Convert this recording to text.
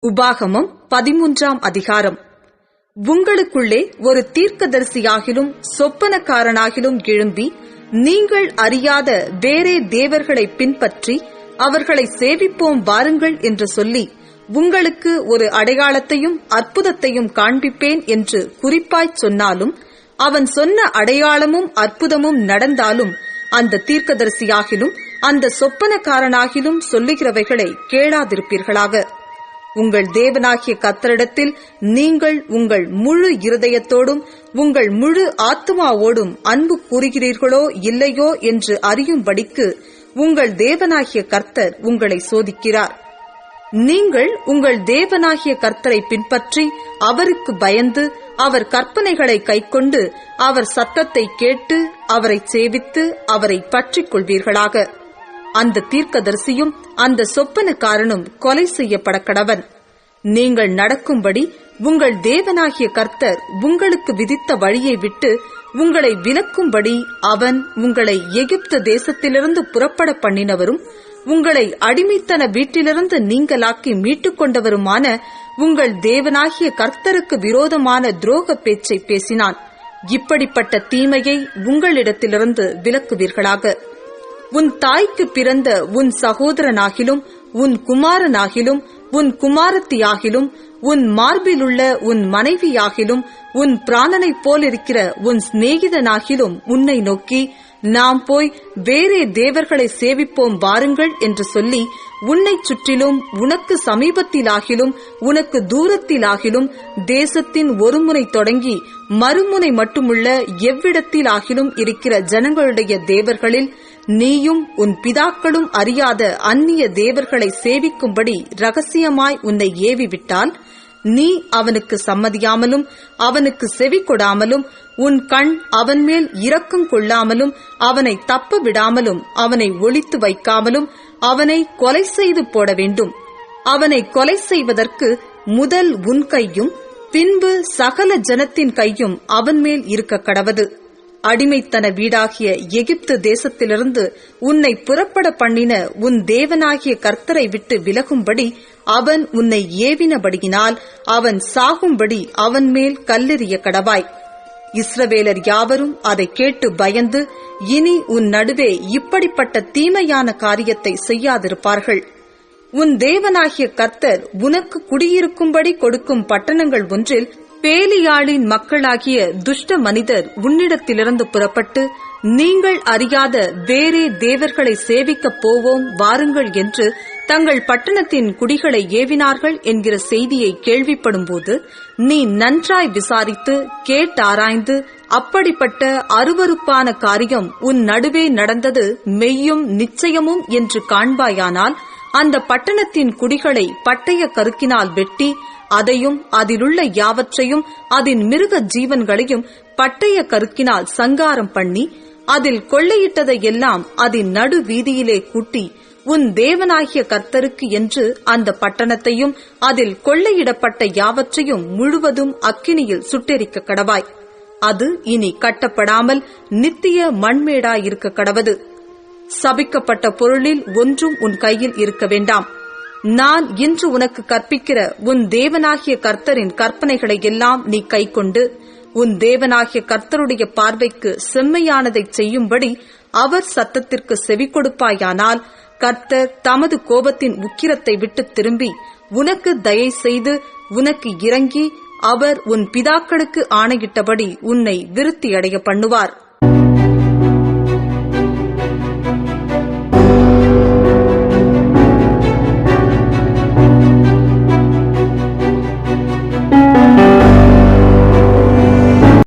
உபாகமம் 13ஆம் அதிகாரம். உங்களுக்குள்ளே ஒரு தீர்க்கதரிசியாகிலும் சொப்பனக்காரனாகிலும் எழும்பி நீங்கள் அறியாத வேறே தேவர்களை பின்பற்றி அவர்களை சேவிப்போம் வாருங்கள் என்று சொல்லி உங்களுக்கு ஒரு அடையாளத்தையும் அற்புதத்தையும் காண்பிப்பேன் என்று குறிப்பாய்ச் சொன்னாலும், அவன் சொன்ன அடையாளமும் அற்புதமும் நடந்தாலும், அந்த தீர்க்கதரிசியாகிலும் அந்த சொப்பனக்காரனாகிலும் சொல்லுகிறவைகளை கேளாதிருப்பீர்களாக. உங்கள் தேவனாகிய கர்த்தரிடத்தில் நீங்கள் உங்கள் முழு இருதயத்தோடும் உங்கள் முழு ஆத்துமாவோடும் அன்பு கூறுகிறீர்களோ இல்லையோ என்று அறியும்படிக்கு உங்கள் தேவனாகிய கர்த்தர் உங்களை சோதிக்கிறார். நீங்கள் உங்கள் தேவனாகிய கர்த்தரை பின்பற்றி அவருக்கு பயந்து அவர் கற்பனைகளை கைக்கொண்டு அவர் சத்தத்தை கேட்டு அவரை சேவித்து அவரை பற்றிக் கொள்வீர்களாக. அந்த தீர்க்கதரிசியும் அந்த சொப்பனக்காரனும் கொலை செய்யப்பட கடவன். நீங்கள் நடக்கும்படி உங்கள் தேவனாகிய கர்த்தர் உங்களுக்கு விதித்த வழியை விட்டு உங்களை விலக்கும்படி அவன் உங்களை எகிப்து தேசத்திலிருந்து புறப்பட பண்ணினவரும் உங்களை அடிமைத்தன வீட்டிலிருந்து நீங்களாக்கி மீட்டுக் கொண்டவருமான உங்கள் தேவனாகிய கர்த்தருக்கு விரோதமான துரோக பேச்சை பேசினான். இப்படிப்பட்ட தீமையை உங்களிடத்திலிருந்து விலக்குவீர்களாக. உன் தாய்க்கு பிறந்த உன் சகோதரனாகிலும் உன் குமாரனாகிலும் உன் குமாரத்தியாகிலும் உன் மார்பிலுள்ள உன் மனைவியாகிலும் உன் பிராணனைப் போலிருக்கிற உன் சிநேகிதனாகிலும் உன்னை நோக்கி, நாம் போய் வேறே தேவர்களை சேவிப்போம் வாருங்கள் என்று சொல்லி உன்னைச் சுற்றிலும் உனக்கு சமீபத்திலாகிலும் உனக்கு தூரத்திலாகிலும் தேசத்தின் ஒரு முனை தொடங்கி மறுமுனை மட்டுமுள்ள எவ்விடத்திலாகிலும் இருக்கிற ஜனங்களுடைய தேவர்களில் நீயும் உன் பிதாக்களும் அறியாத அந்நிய தேவர்களை சேவிக்கும்படி ரகசியமாய் உன்னை ஏவிவிட்டால், நீ அவனுக்கு சம்மதியாமலும் அவனுக்கு செவி கொடாமலும் உன் கண் அவன் மேல் இரக்கம் கொள்ளாமலும் அவனை தப்ப விடாமலும் அவனை ஒளித்து வைக்காமலும் அவனை கொலை செய்து போட வேண்டும். அவனை கொலை செய்வதற்கு முதல் உன் கையும் பின்பு சகல ஜனத்தின் கையும் அவன் மேல் இருக்க கடவது. அடிமைத்தன வீடாகிய எகிப்து தேசத்திலிருந்து உன்னை புறப்பட பண்ணின உன் தேவனாகிய கர்த்தரை விட்டு விலகும்படி அவன் உன்னை ஏவினபடியினால் அவன் சாகும்படி அவன் மேல் கல்லெறிய கடவாய். இஸ்ரவேலர் யாவரும் அதை கேட்டு பயந்து இனி உன் நடுவே இப்படிப்பட்ட தீமையான காரியத்தை செய்யாதிருப்பார்கள். உன் தேவனாகிய கர்த்தர் உனக்கு குடியிருக்கும்படி கொடுக்கும் பட்டணங்கள் ஒன்றில் பேலியாளின் மக்களாகிய துஷ்ட மனிதர் உன்னிடத்திலிருந்து புறப்பட்டு நீங்கள் அறியாத வேறே தேவர்களை சேவிக்கப் போவோம் வாருங்கள் என்று தங்கள் பட்டணத்தின் குடிகளை ஏவினார்கள் என்கிற செய்தியை கேள்விப்படும்போது, நீ நன்றாய் விசாரித்து கேட்டாராய்ந்து அப்படிப்பட்ட அருவருப்பான காரியம் உன் நடுவே நடந்தது மெய்யும் நிச்சயமும் என்று காண்பாயானால், அந்த பட்டணத்தின் குடிகளை பட்டய கருக்கினால் வெட்டி அதையும் அதிலுள்ள யாவற்றையும் அதன் மிருக ஜீவன்களையும் பட்டய கருக்கினால் சங்காரம் பண்ணி அதில் கொள்ளையிட்டதையெல்லாம் அதன் நடு வீதியிலே கூட்டி உன் தேவனாகிய கர்த்தருக்கு என்று அந்த பட்டணத்தையும் அதில் கொள்ளையிடப்பட்ட யாவற்றையும் முழுவதும் அக்கினியில் சுட்டெரிக்க கடவாய். அது இனி கட்டப்படாமல் நித்திய மண்மேடாயிருக்க கடவது. சபிக்கப்பட்ட பொருளில் ஒன்றும் உன் கையில் இருக்க வேண்டாம். நான் இன்று உனக்கு கற்பிக்கிற உன் தேவனாகிய கர்த்தரின் கற்பனைகளை எல்லாம் நீ கைக்கொண்டு உன் தேவனாகிய கர்த்தருடைய பார்வைக்கு செம்மையானதை செய்யும்படி அவர் சத்தத்திற்கு செவி கொடுப்பாயானால், கர்த்தர் தமது கோபத்தின் உக்கிரத்தை விட்டு திரும்பி உனக்கு தயை செய்து உனக்கு இறங்கி அவர் உன் பிதாக்களுக்கு ஆணையிட்டபடி உன்னை விருத்தியடைய பண்ணுவார்.